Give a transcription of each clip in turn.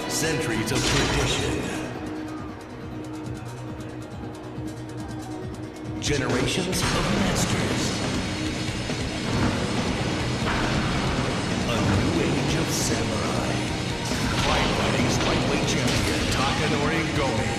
Centuries of tradition. Generations of masters. A new age of samurai. Pride Fighting's lightweight champion, Takanori Gomi.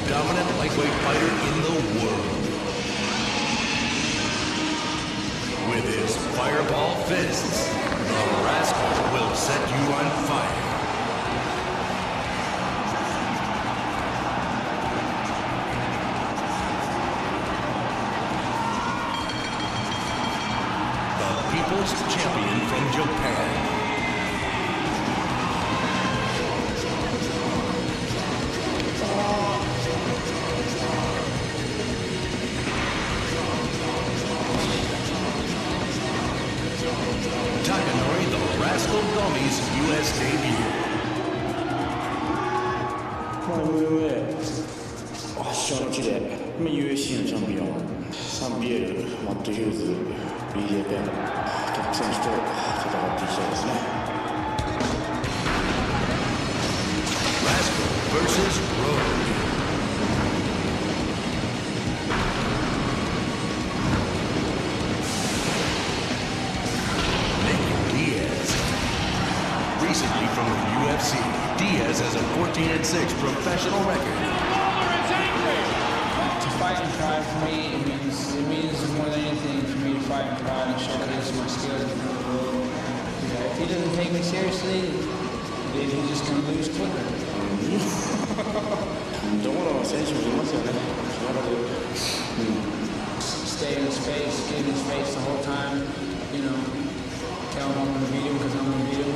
Dominant lightweight fighter in the world. With his fireball fists, the rascal will set you on fire. The people's champion from Japan. Takanori, the Rascal Gomi's U.S. debut. Ouais. 勝利で UFC のチャンピオン、サンピエール、マット・ヒューズ、BJ ペン、トップ選手と戦っていきたいですね。Rascal versus Rogue. Recently from the UFC, Diaz has a 14-6 professional record. To fight and try for me, it means more than anything for me to fight and try and showcase my skills in front of the world. If he doesn't take me seriously, then he's just going to lose quicker. どこの選手もいますよね。Stay in his face, get in his face the whole time, you know, tell him I'm going to beat him because I'm going to beat him.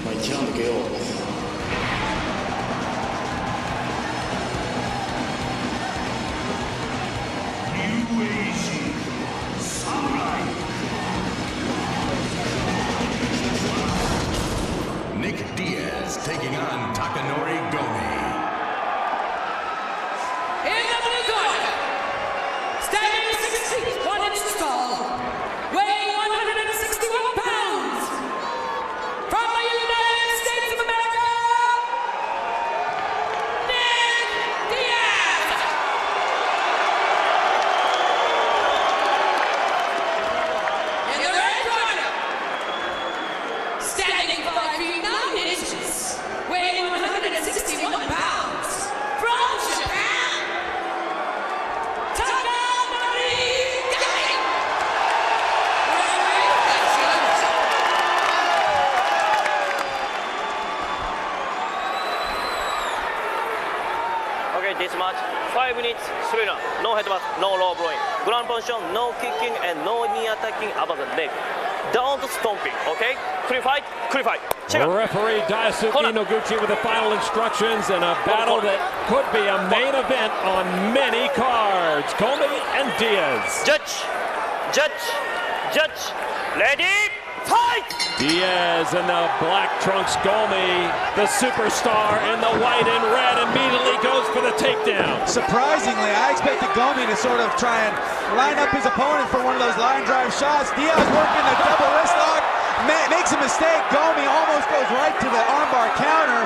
1ラウンド KO。Diaz taking on Takanori Gomi. In the blue corner, standing 6 feet 1 inch tall, weighing 161 pounds, from the United States of America, Diaz. In the red corner, standing 5 feet 9 inches, weighing 161 pounds, from Japan, Takanori Gomi. Okay, this match, 5 minutes, 3 rounds, no headbutt, no low blowing, ground position, no kicking and no knee attacking above the leg. Don't stomping, okay? Clear fight, clear fight. Check out. Referee Diaz Noguchi with the final instructions and a battle that could be a main event on many cards. Gomi and Diaz. Judge, ready, fight! Diaz in the black trunks, Gomi, the superstar in the white and red, immediately goes for the takedown. Surprisingly, I expected Gomi to sort of try and line up his opponent for one of those line drive shots. Diaz working the double wrist lock, makes a mistake. Gomi almost goes right to the armbar counter.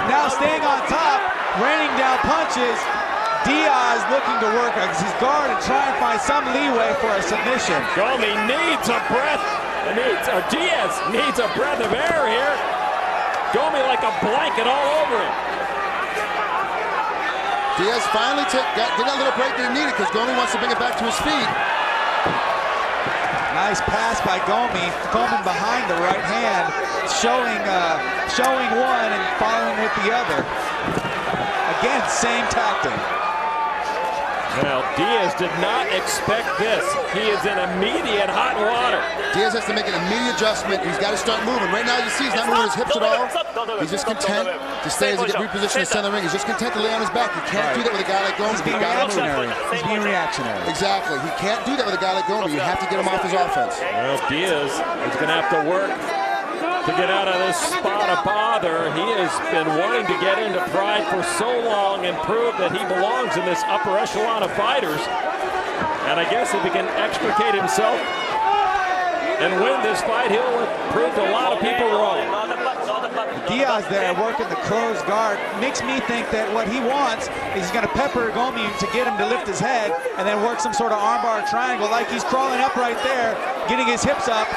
Now staying on top, raining down punches. Diaz looking to work his guard and try and find some leeway for a submission. Gomi needs a breath. Diaz needs a breath of air here. Gomi like a blanket all over him. Diaz finally get that little break that he needed because Gomi wants to bring it back to his feet. Nice pass by Gomi, coming behind the right hand, showing one and following with the other. Again, same tactic. Well, Diaz did not expect this. He is in immediate hot water. Diaz has to make an immediate adjustment. He's got to start moving. Right now, you see he's not moving his hips at all. He's just content to stay as he gets repositioned in the center of the ring. He's just content to lay on his back. He can't do that with a guy like Gomi. He's being reactionary. He's being reactionary. Exactly. He can't do that with a guy like Gomi. You have to get him off his offense. Well, Diaz is going to have to work to get out of this spot of bother. He has been wanting to get into Pride for so long and prove that he belongs in this upper echelon of fighters. And I guess if he can extricate himself and win this fight, he'll prove a lot of people wrong. Diaz there working the closed guard makes me think that what he wants is he's going to pepper Gomi to get him to lift his head and then work some sort of armbar triangle like he's crawling up right there, getting his hips up.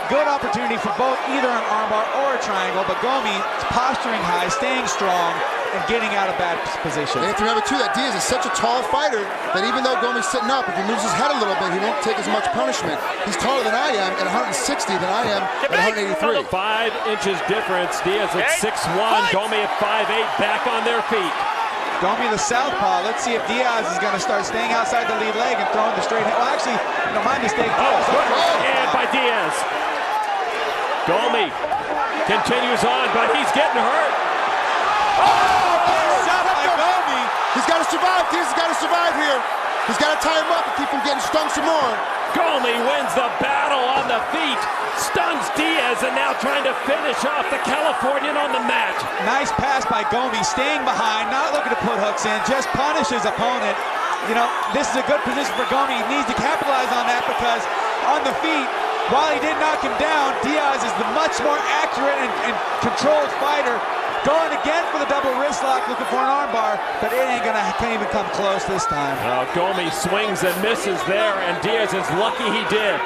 Good opportunity for both, either an armbar or a triangle, but Gomi posturing high, staying strong, and getting out of bad position. You have to remember, too, that Diaz is such a tall fighter that even though Gomi's sitting up, if he moves his head a little bit, he won't take as much punishment. He's taller than I am at 160 than I am at 183. 5 inches difference. Diaz at 6'1", Gomi at 5'8", back on their feet. Gomi the southpaw. Let's see if Diaz is going to start staying outside the lead leg and throwing the straight head. Well, actually, no, my mistake. And by Diaz. Gomi continues on, but he's getting hurt. Shot by Gomi. He's got to survive. Diaz has got to survive here. He's got to tie him up and keep him getting stung some more. Gomi wins the battle on the feet, stuns Diaz, and now trying to finish off the Californian on the mat. Nice pass by Gomi, staying behind, not looking to put hooks in, just punish his opponent. You know, this is a good position for Gomi. He needs to capitalize on that because on the feet, while he did knock him down, Diaz is the much more accurate and controlled fighter. Going again for the double wrist lock, looking for an armbar, but it can't even come close this time. Gomi swings and misses there, and Diaz is lucky he did.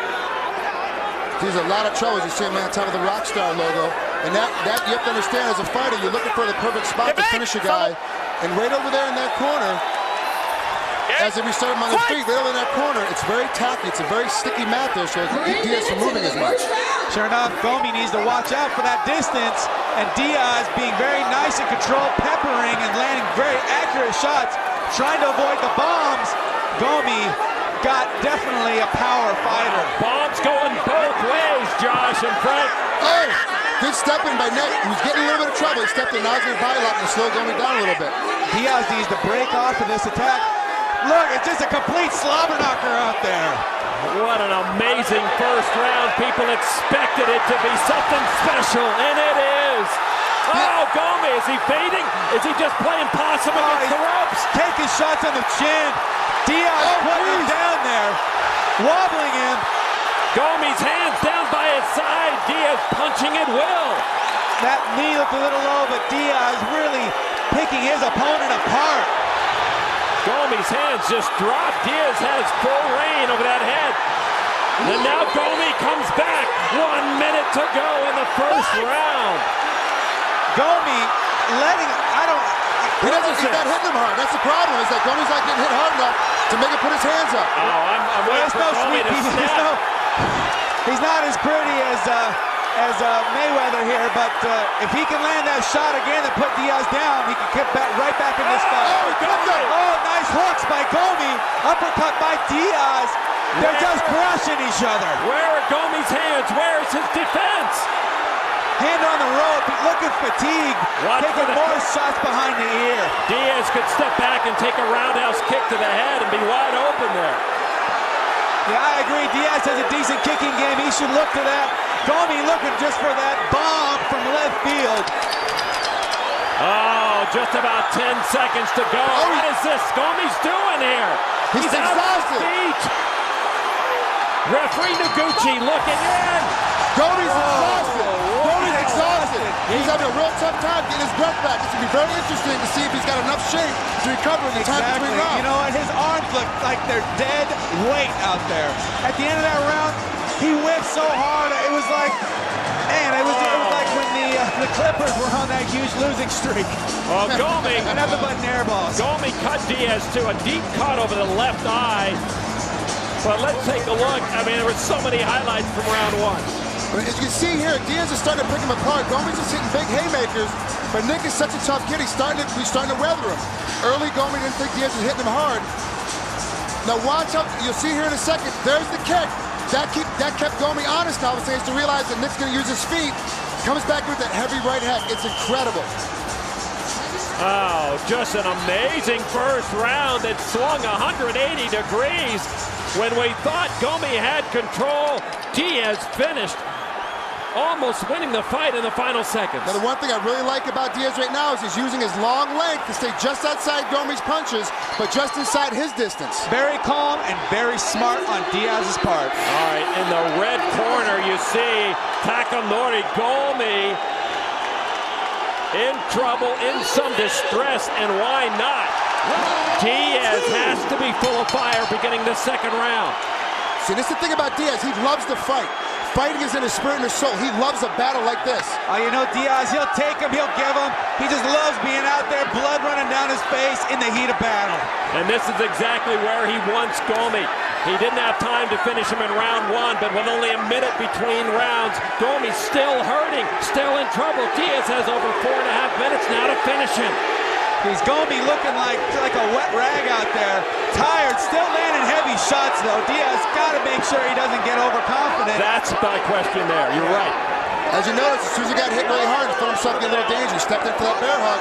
There's a lot of trouble, as you see him on top of the Rockstar logo. And that you have to understand, as a fighter, you're looking for the perfect spot to finish a guy. And right over there in that corner, as if we start him on the feet, right over in that corner, it's very tacky. It's a very sticky mat there, so keep Diaz from moving as much. Sure enough, Gomi needs to watch out for that distance, and Diaz being very nice and controlled, peppering and landing very accurate shots, trying to avoid the bombs. Gomi got definitely a power fighter. Bombs going both ways, Josh and Frank. Oh, good stepping by Nick. He was getting a little bit of trouble. He stepped in, now he's going to body lock and slow Gomi down a little bit. Diaz needs to break off of this attack. Look, it's just a complete slobber knocker out there. What an amazing first round. People expected it to be something special, and it is. Oh, Gomi, is he fading? Is he just playing possum against the ropes? Taking shots on the chin. Diaz putting him down there, wobbling him. Gomi's hands down by his side. Diaz punching at will. That knee looked a little low, but Diaz really picking his opponent apart. Gomi's hands just dropped. Diaz has full reign over that head. And now Gomi comes back. 1 minute to go in the first round. Gomi letting, He's not hitting him hard. That's the problem, is that Gomi's not getting hit hard enough to make him put his hands up. Oh, I'm waiting for Gomi to snap. He's not as pretty as Mayweather here, but if he can land that shot again and put Diaz down, he can get right back in this fight. Oh, nice hooks by Gomi. Uppercut by Diaz. They're just crushing each other. Where are Gomi's hands? Where's his defense? Hand on the rope, looking fatigued, taking more shots behind the ear. Diaz could step back and take a roundhouse kick to the head and be wide open there. Yeah, I agree. Diaz has a decent kicking game. He should look to that. Gomi looking just for that bomb from left field. Oh, just about 10 seconds to go. What is this Gomi's doing here? He's exhausted. Feet. Referee Noguchi looking in. Gomi's exhausted. Gomi's exhausted. He's having a real tough time getting his breath back. It's going to be very interesting to see if he's got enough shape to recover in the time between rounds. You know what? His arms look like they're dead weight out there. At the end of that round, he whipped so hard. It was like, man, it was like when the Clippers were on that huge losing streak. Oh, Gomi. Nothing but air balls. Gomi cut Diaz to a deep cut over the left eye. But let's take a look. I mean, there were so many highlights from round one. As you can see here, Diaz is starting to pick him apart. Gomi's just hitting big haymakers, but Nick is such a tough kid. He's starting to weather him. Early, Gomi didn't think Diaz was hitting him hard, Now watch how, you'll see here in a second, there's the kick. That kept Gomi honest, I was saying, to realize that Nick's gonna use his feet. Comes back with that heavy right hand. It's incredible. Oh, just an amazing first round that swung 180 degrees. When we thought Gomi had control, Diaz finished, almost winning the fight in the final seconds. Now, the one thing I really like about Diaz right now is he's using his long length to stay just outside Gomi's punches, but just inside his distance. Very calm and very smart on Diaz's part. All right, in the red corner, you see Takanori. Gomi in trouble, in some distress, and why not? Diaz has to be full of fire beginning the second round. See, this is the thing about Diaz. He loves to fight. Fighting is in his spirit and his soul. He loves a battle like this. You know, Diaz, he'll take him, he'll give him. He just loves being out there, blood running down his face in the heat of battle. And this is exactly where he wants Gomi. He didn't have time to finish him in round one, but with only a minute between rounds, Gomi's still hurting, still in trouble. Diaz has over 4.5 minutes now to finish him. He's Gomi looking like a wet rag out there. Tired, still landing heavy shots though. Diaz got to make sure he doesn't get overconfident. That's my question there. You're right. As you notice, as soon as he got hit really hard, he found himself in a little danger. He stepped in for that bear hug.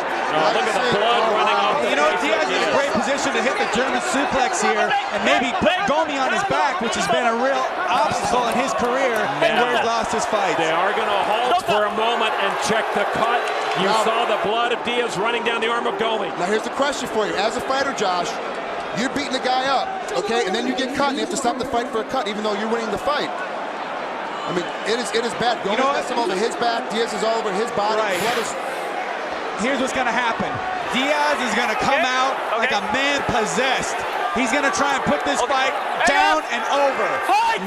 Look at the blood running off. You know, Diaz is in a great position to hit the German suplex here and maybe put Gomi on his back, which has been a real obstacle in his career and where he's lost his fight. They are going to halt for a moment and check the cut. You saw the blood of Diaz running down the arm of Gomi. Now here's the question for you. As a fighter, Josh, you're beating the guy up, okay, and then you get cut and you have to stop the fight for a cut even though you're winning the fight. I mean, it is bad. Gomi's got some over his back. Diaz is all over his body. Right. Here's what's going to happen. Diaz is going to come out like a man possessed. He's going to try and put this fight down and over. Fight!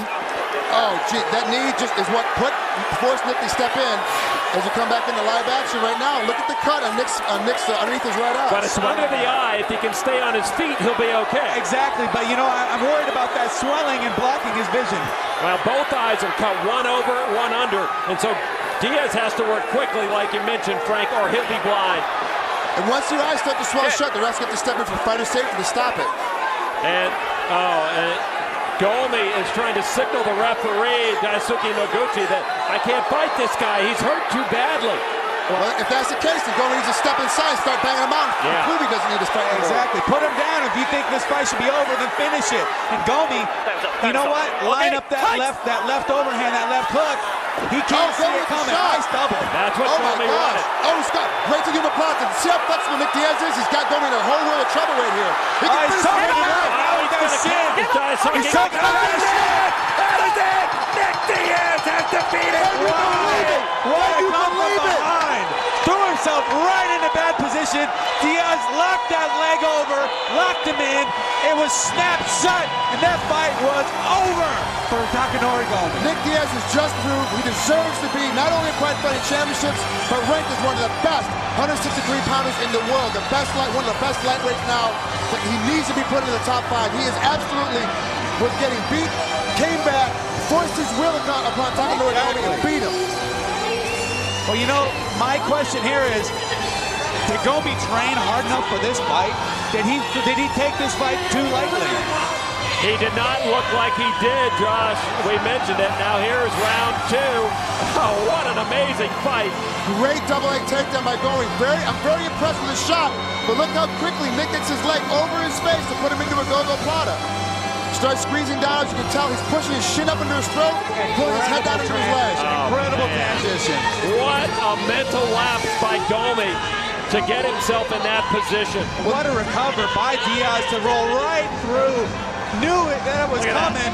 Oh, gee, that knee just is what forced Nick to step in. As you come back into live action right now, look at the cut on Nick's underneath his right eye. But it's under the eye. If he can stay on his feet, he'll be okay. Exactly, but you know, I'm worried about that swelling and blocking his vision. Well, both eyes are cut, one over, one under, and so Diaz has to work quickly, like you mentioned, Frank, or he'll be blind. And once your eyes start to swell shut, the refs get to step in for fighter safety to stop it. And Gomi is trying to signal the referee, Daisuke Noguchi, that I can't fight this guy. He's hurt too badly. Well, if that's the case, then Gomi needs to step inside and start banging him out. Yeah. Prove he doesn't need this fight anymore. Exactly. Put him down. If you think this fight should be over, then finish it. And Gomi, you know what? Line up that left overhand, that left hook. He can't see it coming. Nice double. That's what Gomi wanted. Oh, Scott, great to give him a plot. See how flexible Nick Diaz is? He's got Gomi in a whole world of trouble right here. He can finish him right. Now he's going to shin. He's taking out his shin. That is it. Nick Diaz has defeated Gomi. What a come from behind. Threw himself right in a bad position. Diaz locked that leg over, locked him in. It was snapped shut, and that fight was over for Takanori Gomi. Nick Diaz is just proved he deserves to be not only in Pride Fighting Championships, but ranked as one of the best 163-pounders in the world. One of the best lightweights now. He needs to be put in the top 5. He is absolutely was getting beat, came back, forced his will upon Takanori Gomi and beat him. Well, you know, my question here is, did Gomi train hard enough for this fight? Did he take this fight too lightly? He did not look like he did, Josh. We mentioned it. Now here's round 2. Oh, what an amazing fight. Great double leg takedown by Gomi. I'm very impressed with the shot, but look how quickly Nick gets his leg over his face to put him into a go-go plata. Starts squeezing down, as you can tell, he's pushing his shin up into his throat, pulling his head down into his legs. Incredible transition. What a mental lapse by Gomi to get himself in that position. What a recover by Diaz to roll right through. Knew that it was coming,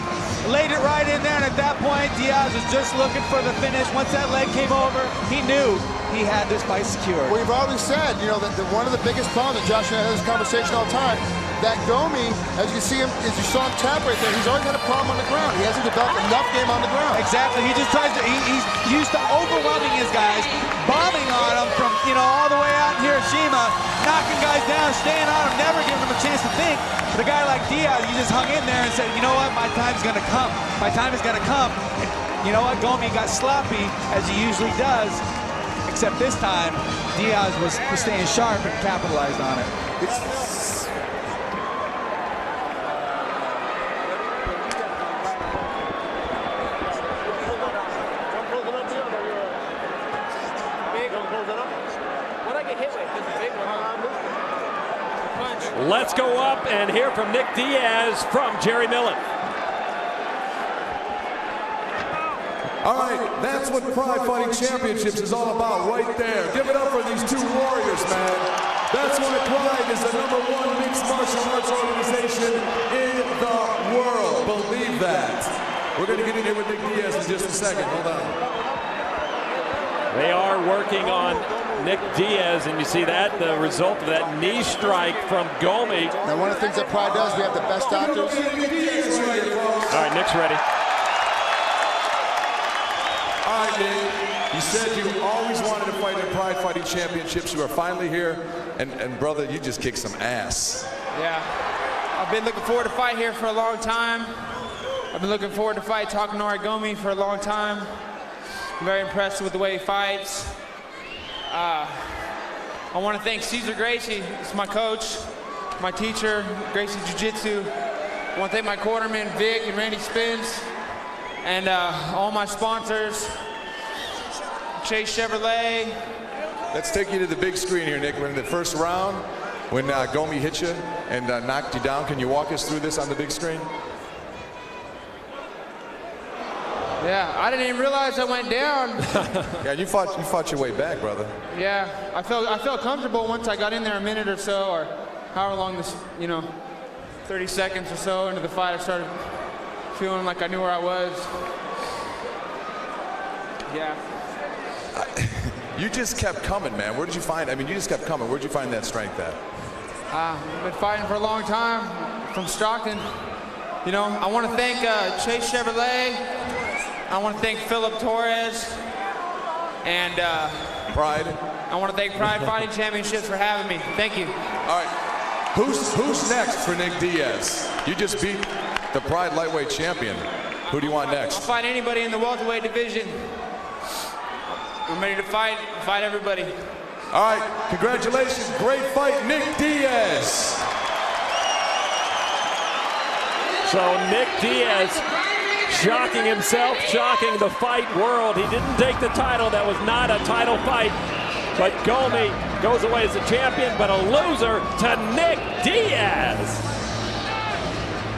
laid it right in there, and at that point, Diaz was just looking for the finish. Once that leg came over, he knew he had this fight secured. We've always said, you know, that one of the biggest problems, and Josh and I have this conversation all the time, that Gomi, as you see him, as you saw him tap right there, he's always had a problem on the ground. He hasn't developed enough game on the ground. Exactly. He just tries to, he's used to overwhelming his guys, bombing on them from, you know, all the way out in Hiroshima, knocking guys down, staying on them, never giving them a chance to think. But a guy like Diaz, he just hung in there and said, you know what, my time's going to come. My time is going to come. And you know what, Gomi got sloppy, as he usually does, except this time, Diaz was staying sharp and capitalized on it. Let's go up and hear from Nick Diaz from Jerry Millen. All right, that's what Pride Fighting Championships is all about right there. Give it up for these two warriors, man. That's why Pride is the #1 mixed martial arts organization in the world. Believe that. We're going to get in here with Nick Diaz in just a second. Hold on. They are working on Nick Diaz, and you see that, the result of that knee strike from Gomi. Now, one of the things that Pride does, we have the best doctors. All right, Nick's ready. All right, Nick, you said you always wanted to fight in Pride Fighting Championships. You are finally here, and brother, you just kicked some ass. Yeah, I've been looking forward to fight here for a long time. I've been looking forward to fight Takanori Gomi for a long time. I'm very impressed with the way he fights. I want to thank Cesar Gracie. He's my coach, my teacher, Gracie Jiu-Jitsu. I want to thank my cornerman, Vic and Randy Spence, and all my sponsors, Chase Chevrolet. Let's take you to the big screen here, Nick. We're in the first round when Gomi hit you and knocked you down. Can you walk us through this on the big screen? Yeah, I didn't even realize I went down. Yeah, you fought your way back, brother. Yeah, I felt comfortable once I got in there a minute or so, or however long this, 30 seconds or so into the fight, I started feeling like I knew where I was. Yeah. You just kept coming, man. Where did you find, you just kept coming. Where did you find that strength at? I've been fighting for a long time from Stockton. I want to thank Chase Chevrolet. I want to thank Philip Torres. And Pride. I want to thank Pride Fighting Championships for having me. Thank you. All right. Who's next for Nick Diaz? You just beat the Pride lightweight champion. Who do you want next? I'll fight anybody in the welterweight division. I'm ready to fight everybody. All right, congratulations, great fight, Nick Diaz. So Nick Diaz shocking himself, shocking the fight world. He didn't take the title, that was not a title fight. But Gomi goes away as a champion, but a loser to Nick Diaz.